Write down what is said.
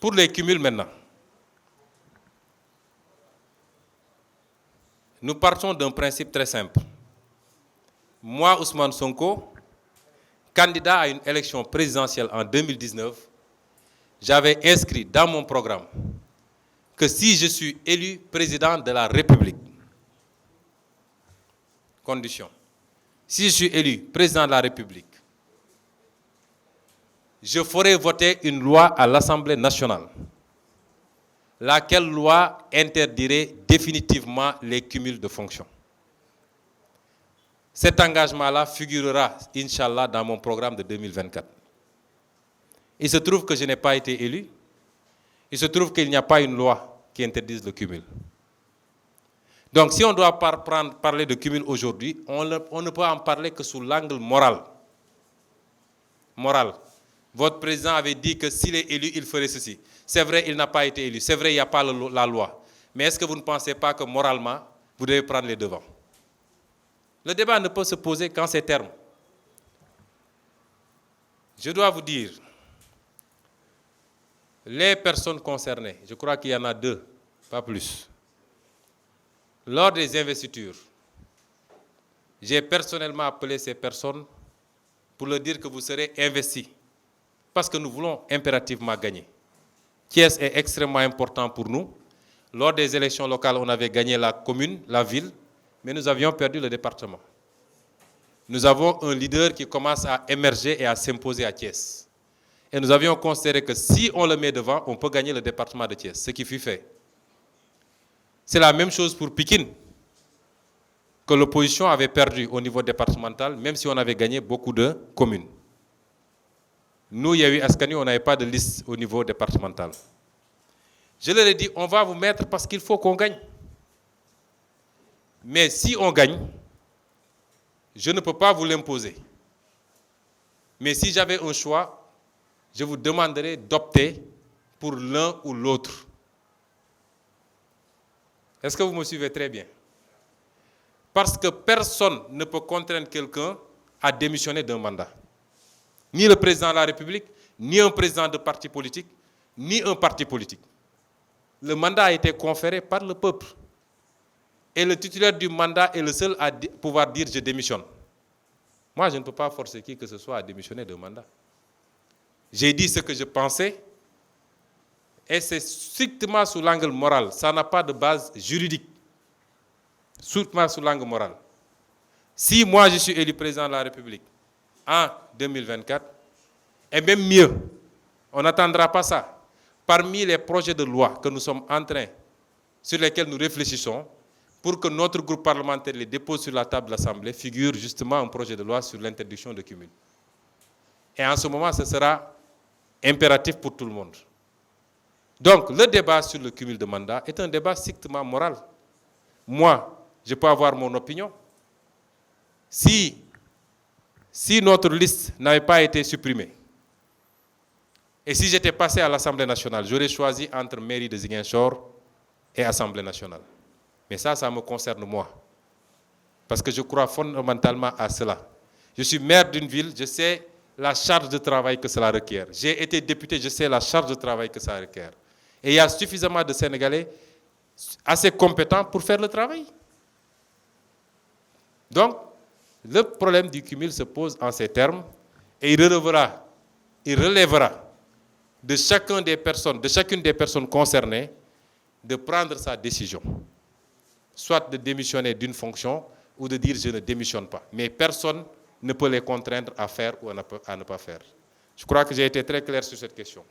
Pour les cumuls maintenant, nous partons d'un principe très simple. Moi, Ousmane Sonko, candidat à une élection présidentielle en 2019, j'avais inscrit dans mon programme que si je suis élu président de la République, condition, si je suis élu président de la République, je ferai voter une loi à l'Assemblée nationale, laquelle loi interdirait définitivement les cumuls de fonctions. Cet engagement-là figurera, Inch'Allah, dans mon programme de 2024. Il se trouve que je n'ai pas été élu. Il se trouve qu'il n'y a pas une loi qui interdise le cumul. Donc, si on doit parler de cumul aujourd'hui, on ne peut en parler que sous l'angle moral. Moral. Votre président avait dit que s'il est élu, il ferait ceci. C'est vrai, il n'a pas été élu. C'est vrai, il n'y a pas la loi. Mais est-ce que vous ne pensez pas que moralement, vous devez prendre les devants? Le débat ne peut se poser qu'en ces termes. Je dois vous dire, les personnes concernées, je crois qu'il y en a 2, pas plus. Lors des investitures, j'ai personnellement appelé ces personnes pour leur dire que vous serez investis. Parce que nous voulons impérativement gagner. Thiès est extrêmement important pour nous. Lors des élections locales, on avait gagné la commune, la ville, mais nous avions perdu le département. Nous avons un leader qui commence à émerger et à s'imposer à Thiès. Et nous avions considéré que si on le met devant, on peut gagner le département de Thiès, ce qui fut fait. C'est la même chose pour Pikine, que l'opposition avait perdu au niveau départemental, même si on avait gagné beaucoup de communes. Nous, il y a eu Ascani, on n'avait pas de liste au niveau départemental. Je leur ai dit, on va vous mettre parce qu'il faut qu'on gagne. Mais si on gagne, je ne peux pas vous l'imposer. Mais si j'avais un choix, je vous demanderais d'opter pour l'un ou l'autre. Est-ce que vous me suivez très bien? Parce que personne ne peut contraindre quelqu'un à démissionner d'un mandat. Ni le président de la République, ni un président de parti politique, ni un parti politique. Le mandat a été conféré par le peuple. Et le titulaire du mandat est le seul à pouvoir dire « je démissionne ». Moi, je ne peux pas forcer qui que ce soit à démissionner d'un mandat. J'ai dit ce que je pensais, et c'est strictement sous l'angle moral. Ça n'a pas de base juridique. Strictement sous l'angle moral. Si moi, je suis élu président de la République en 2024, et même mieux, on n'attendra pas ça. Parmi les projets de loi que nous sommes en train, sur lesquels nous réfléchissons, pour que notre groupe parlementaire les dépose sur la table de l'Assemblée, figure justement un projet de loi sur l'interdiction de cumul. Et en ce moment, ce sera impératif pour tout le monde. Donc, le débat sur le cumul de mandat est un débat strictement moral. Moi, je peux avoir mon opinion. Si notre liste n'avait pas été supprimée, et si j'étais passé à l'Assemblée nationale, j'aurais choisi entre mairie de Ziguinchor et Assemblée nationale. Mais ça me concerne moi. Parce que je crois fondamentalement à cela. Je suis maire d'une ville, je sais la charge de travail que cela requiert. J'ai été député, je sais la charge de travail que ça requiert. Et il y a suffisamment de Sénégalais assez compétents pour faire le travail. Donc, le problème du cumul se pose en ces termes et il relèvera de chacune des personnes concernées de prendre sa décision. Soit de démissionner d'une fonction ou de dire je ne démissionne pas. Mais personne ne peut les contraindre à faire ou à ne pas faire. Je crois que j'ai été très clair sur cette question.